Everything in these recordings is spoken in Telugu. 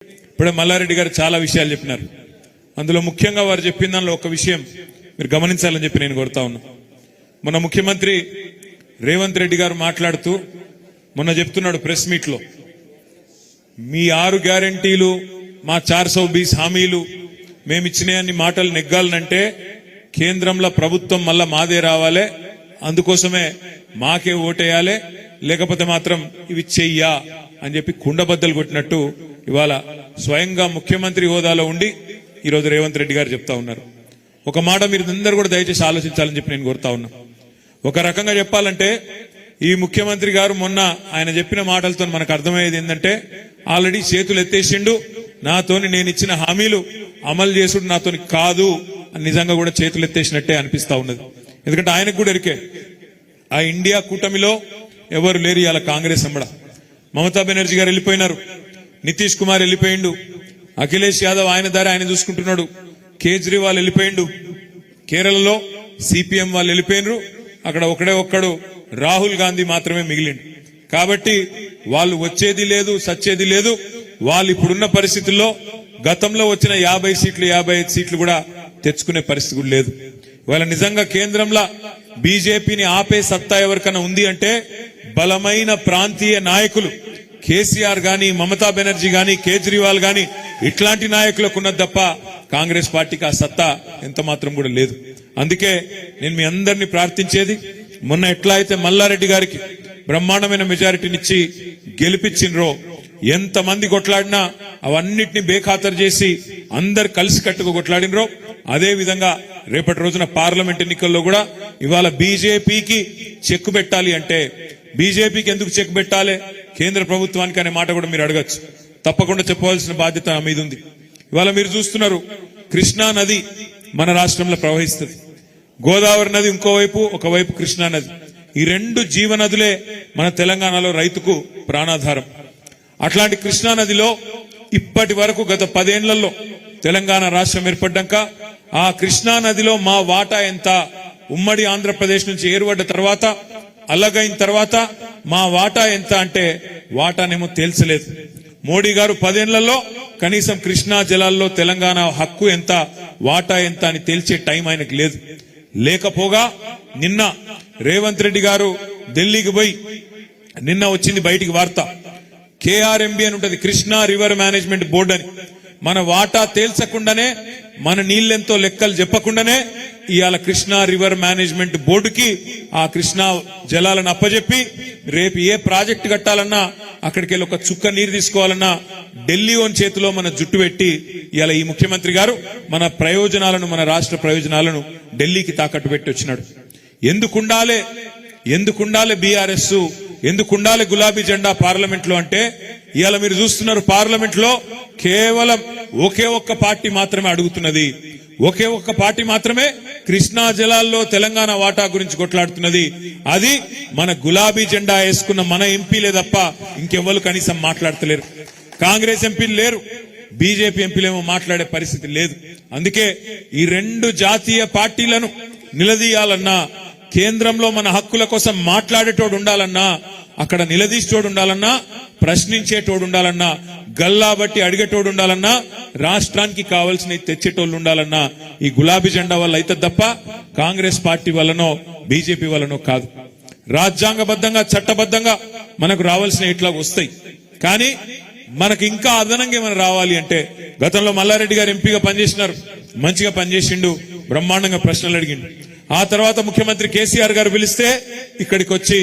ఇప్పుడే మల్లారెడ్డి గారు చాలా విషయాలు చెప్పినారు. అందులో ముఖ్యంగా వారు చెప్పిన దానిలో ఒక విషయం మీరు గమనించాలని చెప్పి నేను కోరుతా ఉన్నా. మొన్న ముఖ్యమంత్రి రేవంత్ రెడ్డి గారు మాట్లాడుతూ మొన్న చెప్తున్నాడు ప్రెస్ మీట్ లో, మీ 6 గ్యారంటీలు మా 420 హామీలు మేమిచ్చిన అన్ని మాటలు నెగ్గాలనంటే కేంద్రంలో ప్రభుత్వం మళ్ళా మాదే రావాలి, అందుకోసమే మాకే ఓటేయాలి, లేకపోతే మాత్రం ఇవి చెయ్యా అని చెప్పి కుండబద్దలు కొట్టినట్టు ఇవాళ స్వయంగా ముఖ్యమంత్రి హోదాలో ఉండి ఈరోజు రేవంత్ రెడ్డి గారు చెప్తా ఉన్నారు. ఒక మాట మీరు అందరూ కూడా దయచేసి ఆలోచించాలని చెప్పి నేను కోరుతా ఉన్నా. ఒక రకంగా చెప్పాలంటే ఈ ముఖ్యమంత్రి గారు మొన్న ఆయన చెప్పిన మాటలతో మనకు అర్థమయ్యేది ఏంటంటే, ఆల్రెడీ చేతులు ఎత్తేసిండు, నాతోని నేను ఇచ్చిన హామీలు అమలు చేసుడు నాతోని కాదు అని నిజంగా కూడా చేతులు ఎత్తేసినట్టే అనిపిస్తా ఉన్నది. ఎందుకంటే ఆయనకు కూడా ఎరికే ఆ ఇండియా కూటమిలో ఎవరు లేరు. ఇవాళ కాంగ్రెస్ అంబడ మమతా బెనర్జీ గారు వెళ్ళిపోయినారు, నితీష్ కుమార్ వెళ్ళిపోయిండు, అఖిలేష్ యాదవ్ ఆయన దారి ఆయన చూసుకుంటున్నాడు, కేజ్రీవాల్ వెళ్ళిపోయిండు, కేరళలో సిపిఎం వాళ్ళు వెళ్ళిపోయినరు, అక్కడ ఒకడే ఒక్కడు రాహుల్ గాంధీ మాత్రమే మిగిలిండు. కాబట్టి వాళ్ళు వచ్చేది లేదు, సచ్చేది లేదు. వాళ్ళు ఇప్పుడున్న పరిస్థితుల్లో గతంలో వచ్చిన 50 సీట్లు 55 సీట్లు కూడా తెచ్చుకునే పరిస్థితి కూడా లేదు. ఇవాళ నిజంగా కేంద్రంలో బీజేపీని ఆపే సత్తా ఎవరికైనా ఉంది అంటే బలమైన ప్రాంతీయ నాయకులు కేసీఆర్ గాని, మమతా బెనర్జీ గాని, కేజ్రీవాల్ గాని ఇట్లాంటి నాయకులకు ఉన్నది తప్ప కాంగ్రెస్ పార్టీకి ఆ సత్తా ఎంత మాత్రం కూడా లేదు. అందుకే నేను మీ అందరినీ ప్రార్థించేది, మొన్న ఎట్లా అయితే మల్లారెడ్డి గారికి బ్రహ్మాండమైన మెజారిటీనిచ్చి గెలిపించినరో, ఎంతమంది కొట్లాడినా అవన్నిటిని బేఖాతరు చేసి అందరు కలిసి కట్టుకు కొట్లాడినరో, అదే విధంగా రేపటి రోజున పార్లమెంట్ ఎన్నికల్లో కూడా ఇవాళ బీజేపీకి చెక్ పెట్టాలి అంటే, బీజేపీకి ఎందుకు చెక్ పెట్టాలి కేంద్ర ప్రభుత్వానికి అనే మాట కూడా మీరు అడగచ్చు. తప్పకుండా చెప్పవలసిన బాధ్యత నా మీద ఉంది. ఇవాళ మీరు చూస్తున్నారు, కృష్ణా నది మన రాష్ట్రంలో ప్రవహిస్తుంది, గోదావరి నది ఇంకోవైపు, ఒకవైపు కృష్ణా నది. ఈ 2 జీవనదులే మన తెలంగాణలో రైతుకు ప్రాణాధారం. అట్లాంటి కృష్ణా నదిలో ఇప్పటి వరకు గత 10 ఏళ్లలో తెలంగాణ రాష్ట్రం ఏర్పడ్డాక ఆ కృష్ణా నదిలో మా వాటా ఎంత, ఉమ్మడి ఆంధ్రప్రదేశ్ నుంచి ఏర్పడ్డ తర్వాత అల్లగైన తర్వాత మా వాటా ఎంత అంటే వాటానేమో తేల్చలేదు. మోడీ గారు 10 ఏళ్లలో కనీసం కృష్ణా జలాల్లో తెలంగాణ హక్కు ఎంత, వాటా ఎంత అని తేల్చే టైం ఆయనకు లేదు. లేకపోగా నిన్న రేవంత్ రెడ్డి గారు ఢిల్లీకి పోయి, నిన్న వచ్చింది బయటికి వార్త, కేఆర్ఎంబి అని ఉంటది, కృష్ణా రివర్ మేనేజ్మెంట్ బోర్డు అని. మన వాటా తేల్చకుండానే, మన నీళ్ళెంతో లెక్కలు చెప్పకుండానే ఇవాళ కృష్ణా రివర్ మేనేజ్మెంట్ బోర్డుకి ఆ కృష్ణా జలాలను అప్పజెప్పి రేపు ఏ ప్రాజెక్టు కట్టాలన్నా, అక్కడికి వెళ్ళి ఒక చుక్క నీరు తీసుకోవాలన్నా ఢిల్లీ ఓన్ చేతిలో మన జుట్టు పెట్టి ఇవాళ ఈ ముఖ్యమంత్రి గారు మన ప్రయోజనాలను, మన రాష్ట్ర ప్రయోజనాలను ఢిల్లీకి తాకట్టు పెట్టి వచ్చినాడు. ఎందుకుండాలే బీఆర్ఎస్, ఎందుకుండాలి గులాబీ జెండా పార్లమెంట్ లో అంటే, ఇవాళ మీరు చూస్తున్నారు పార్లమెంట్ లో కేవలం ఒకే ఒక్క పార్టీ మాత్రమే అడుగుతున్నది, ఒకే ఒక్క పార్టీ మాత్రమే కృష్ణా జలాల్లో తెలంగాణ వాటా గురించి కొట్లాడుతున్నది. అది మన గులాబీ జెండా వేసుకున్న మన ఎంపీలే తప్ప ఇంకెవ్వరు కనీసం మాట్లాడతలేరు. కాంగ్రెస్ ఎంపీలు లేరు, బీజేపీ ఎంపీలేమో మాట్లాడే పరిస్థితి లేదు. అందుకే ఈ 2 జాతీయ పార్టీలను నిలదీయాలన్నా, కేంద్రంలో మన హక్కుల కోసం మాట్లాడేటోడు ఉండాలన్నా, అక్కడ నిలదీసేటోడు ఉండాలన్నా, ప్రశ్నించేటోడు ఉండాలన్నా, గల్లా బట్టి అడిగేటోడు ఉండాలన్నా, రాష్ట్రానికి కావాల్సిన తెచ్చేటోళ్ళు ఉండాలన్నా ఈ గులాబీ జెండా వల్ల అయితే తప్ప కాంగ్రెస్ పార్టీ వల్లనో బీజేపీ వల్లనో కాదు. రాజ్యాంగబద్ధంగా, చట్టబద్ధంగా మనకు రావాల్సిన ఇట్లా వస్తాయి. కానీ మనకి ఇంకా అదనంగా ఏమైనా రావాలి అంటే, గతంలో మల్లారెడ్డి గారు ఎంపీగా పనిచేసినారు, మంచిగా పనిచేసిండు, బ్రహ్మాండంగా ప్రశ్నలు అడిగిండు. ఆ తర్వాత ముఖ్యమంత్రి కేసీఆర్ గారు పిలిస్తే ఇక్కడికి వచ్చి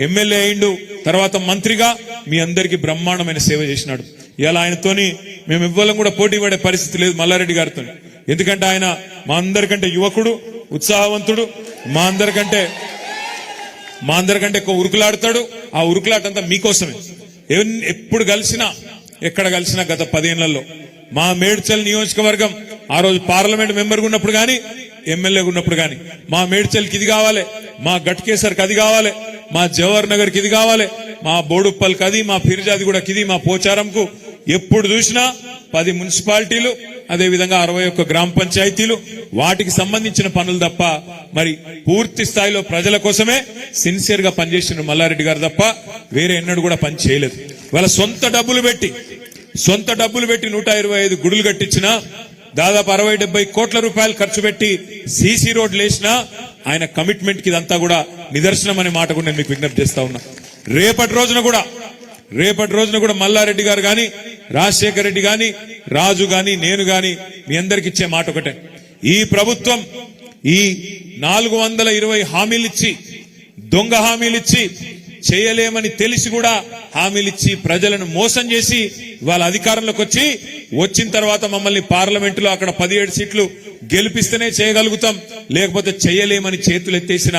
ఎమ్మెల్యే అయిండు, తర్వాత మంత్రిగా మీ అందరికీ బ్రహ్మాండమైన సేవ చేసినాడు. ఇలా ఆయనతోని మేము ఇవ్వాలని కూడా పోటీ పడే పరిస్థితి లేదు మల్లారెడ్డి గారితో. ఎందుకంటే ఆయన మా అందరికంటే యువకుడు, ఉత్సాహవంతుడు, మా అందరికంటే ఎక్కువ ఉరుకులాడతాడు. ఆ ఉరుకులాటంతా మీకోసమే. ఎప్పుడు కలిసినా, ఎక్కడ కలిసినా గత 10 ఏళ్లలో మా మేడ్చల్ నియోజకవర్గం, ఆ రోజు పార్లమెంట్ మెంబర్గా ఉన్నప్పుడు గాని, ఎమ్మెల్యేగా ఉన్నప్పుడు గాని, మా మేడ్చల్కి ఇది కావాలి, మా గట్కేసర్కి అది కావాలి, మా జవహర్ నగర్కి ఇది కావాలి, మా బోడుప్పల్కి అది, మా ఫిర్జాదిగూడకి ఇది, మా పోచారంకు, ఎప్పుడు చూసినా 10 మున్సిపాలిటీలు, అదేవిధంగా 61 గ్రామ పంచాయతీలు, వాటికి సంబంధించిన పనులు తప్ప మరి పూర్తి స్థాయిలో ప్రజల కోసమే సిన్సియర్ గా పనిచేసిన మల్లారెడ్డి గారు తప్ప వేరే ఎన్నడూ కూడా పని చేయలేదు. వాళ్ళ సొంత డబ్బులు పెట్టి సొంత డబ్బులు పెట్టి 125 గుడులు కట్టించినా, దాదాపు 60-70 కోట్ల రూపాయలు ఖర్చు పెట్టి సీసీ రోడ్లు వేసినా ఆయన కమిట్మెంట్ కి ఇదంతా కూడా నిదర్శనం అనే మాట కూడా నేను మీకు విజ్ఞప్తి చేస్తా ఉన్నా. రేపటి రోజున కూడా మల్లారెడ్డి గారు గాని, రాజశేఖర రెడ్డి గాని, రాజు గాని, నేను గాని మీ అందరికి ఇచ్చే మాట ఒకటే, ఈ ప్రభుత్వం ఈ 420 హామీలిచ్చి, దొంగ హామీలిచ్చి, చేయలేమని తెలిసి కూడా హామీలిచ్చి ప్రజలను మోసం చేసి వాళ్ళ అధికారంలోకి వచ్చిన తర్వాత మమ్మల్ని పార్లమెంటులో అక్కడ 17 సీట్లు గెలిపిస్తేనే చేయగలుగుతాం, లేకపోతే చేయలేమని చేతులెత్తేసిన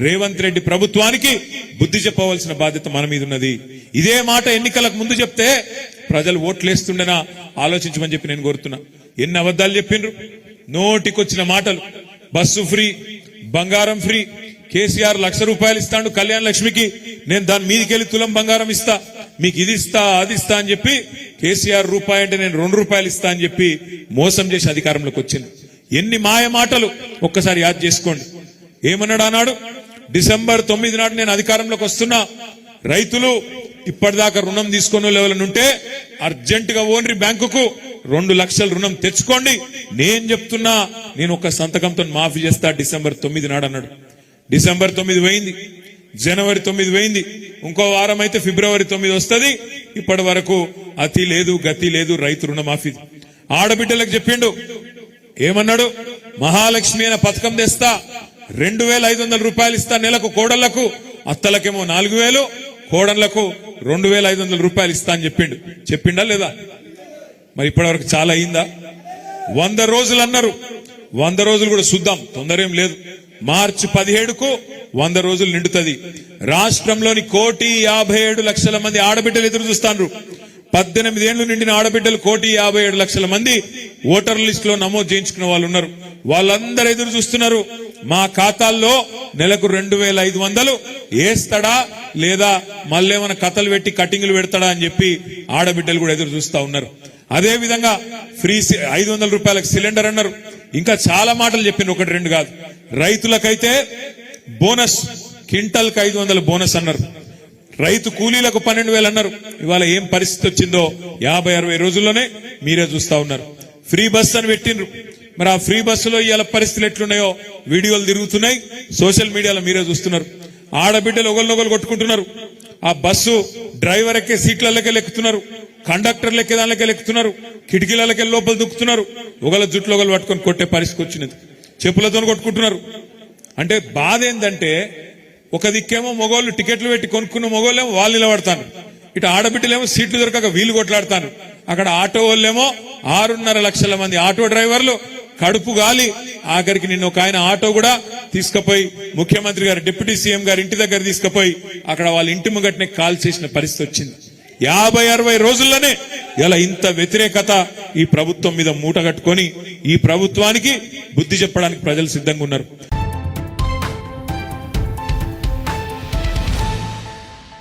రేవంత్ రెడ్డి ప్రభుత్వానికి బుద్ధి చెప్పవలసిన బాధ్యత మన మీద ఉన్నది. ఇదే మాట ఎన్నికలకు ముందు చెప్తే ప్రజలు ఓట్లేస్తుండేనా ఆలోచించమని చెప్పి నేను కోరుతున్నా. ఎన్ని అబద్ధాలు చెప్పిండ్రు, నోటికొచ్చిన మాటలు. బస్సు ఫ్రీ, బంగారం ఫ్రీ, కేసీఆర్ ₹1,00,000 ఇస్తాడు కళ్యాణ లక్ష్మికి, నేను దాని మీదకెళ్లి తులం బంగారం ఇస్తా, మీకు ఇది ఇస్తా అది ఇస్తా అని చెప్పి కేసీఆర్ రూపాయి అంటే నేను ₹2 ఇస్తా అని చెప్పి మోసం చేసి అధికారంలోకి వచ్చింది. ఎన్ని మాయ మాటలు ఒక్కసారి యాద్ చేసుకోండి. ఏమన్నాడు ఆనాడు? డిసెంబర్ 9 నాడు నేను అధికారంలోకి వస్తున్నా, రైతులు ఇప్పటిదాకా రుణం తీసుకున్న లెవెల్ ఉంటే అర్జెంటుగా ఓన్రి బ్యాంకుకు 2 లక్షల రుణం తెచ్చుకోండి, నేను చెప్తున్నా నేను ఒక సంతకంతో మాఫీ చేస్తా డిసెంబర్ 9 నాడు అన్నాడు. డిసెంబర్ 9 పోయింది, జనవరి 9 పోయింది, ఇంకో వారం అయితే ఫిబ్రవరి 9 వస్తుంది. ఇప్పటి వరకు అతి లేదు గతి లేదు రైతు రుణమాఫీ. ఆడబిడ్డలకు చెప్పిండు, ఏమన్నాడు? మహాలక్ష్మి అనే పథకం తెస్తా, ₹2,500 ఇస్తా నెలకు కోడళ్లకు, అత్తలకేమో 4,000, కోడళ్లకు ₹2,500 ఇస్తా అని చెప్పిండా లేదా? మరి ఇప్పటి వరకు చాలా అయిందా? 100 రోజులు అన్నారు, 100 రోజులు కూడా చూద్దాం, తొందర ఏం లేదు. మార్చి 17కు 100 రోజులు నిండుతుంది. రాష్ట్రంలోని 1,57,00,000 మంది ఆడబిడ్డలు ఎదురు చూస్తాను. 18 ఏళ్లు నిండిన ఆడబిడ్డలు 1,57,00,000 మంది ఓటర్ లిస్ట్ లో నమోదు చేయించుకున్న వాళ్ళు ఉన్నారు. వాళ్ళందరూ ఎదురు చూస్తున్నారు, మా ఖాతాల్లో నెలకు 2,500 వేస్తాడా లేదా మళ్ళేమైనా కథలు పెట్టి కటింగ్లు పెడతాడా అని చెప్పి ఆడబిడ్డలు కూడా ఎదురు చూస్తా ఉన్నారు. అదే విధంగా ఫ్రీ ₹500 సిలిండర్ అన్నారు. ఇంకా చాలా మాటలు చెప్పిన, 1-2 కాదు. రైతులకైతే బోనస్, క్వింటల్ కి 500 బోనస్ అన్నారు. రైతు కూలీలకు 12,000 అన్నారు. ఇవాళ ఏం పరిస్థితి వచ్చిందో 50-60 రోజుల్లోనే మీరే చూస్తా ఉన్నారు. ఫ్రీ బస్ అని పెట్టిండ్రు. మరి ఆ ఫ్రీ బస్సులో ఇవాళ పరిస్థితులు ఎట్లున్నాయో వీడియోలు తిరుగుతున్నాయి, సోషల్ మీడియాలో మీరే చూస్తున్నారు. ఆడబిడ్డలు ఒకరినొకరు కొట్టుకుంటున్నారు. ఆ బస్సు డ్రైవర్ ఎక్కే సీట్లకే లెక్కుతున్నారు, కండక్టర్లు ఎక్కే దానికే లెక్కుతున్నారు, కిటికీలకే లోపల దుక్కుతున్నారు, ఒకళ్ళ జుట్లు ఒకళ్ళు పట్టుకొని కొట్టే పరిస్థితి వచ్చినది, చెప్పులతో కొట్టుకుంటున్నారు. అంటే బాధ ఏంటంటే, ఒక దిక్కేమో మగోళ్ళు టికెట్లు పెట్టి కొనుక్కున్న మగోళ్ళేమో వాళ్ళు నిలబడతాను, ఇటు ఆడబిడ్డలేమో సీట్లు దొరకక వీలు కొట్లాడతాను. అక్కడ ఆటో వాళ్ళేమో 6.5 లక్షల మంది ఆటో డ్రైవర్లు కడుపు గాలి. ఆఖరికి నిన్న ఒక ఆయన ఆటో కూడా తీసుకుపోయి ముఖ్యమంత్రి గారు, డిప్యూటీ సీఎం గారి ఇంటి దగ్గర తీసుకుపోయి అక్కడ వాళ్ళ ఇంటి ముంగటనే కాల్ చేసిన పరిస్థితి వచ్చింది. 50-60 రోజుల్లోనే ఇలా ఇంత వ్యతిరేకత ఈ ప్రభుత్వం మీద మూట కట్టుకొని ఈ ప్రభుత్వానికి బుద్ధి చెప్పడానికి ప్రజలు సిద్ధంగా ఉన్నారు.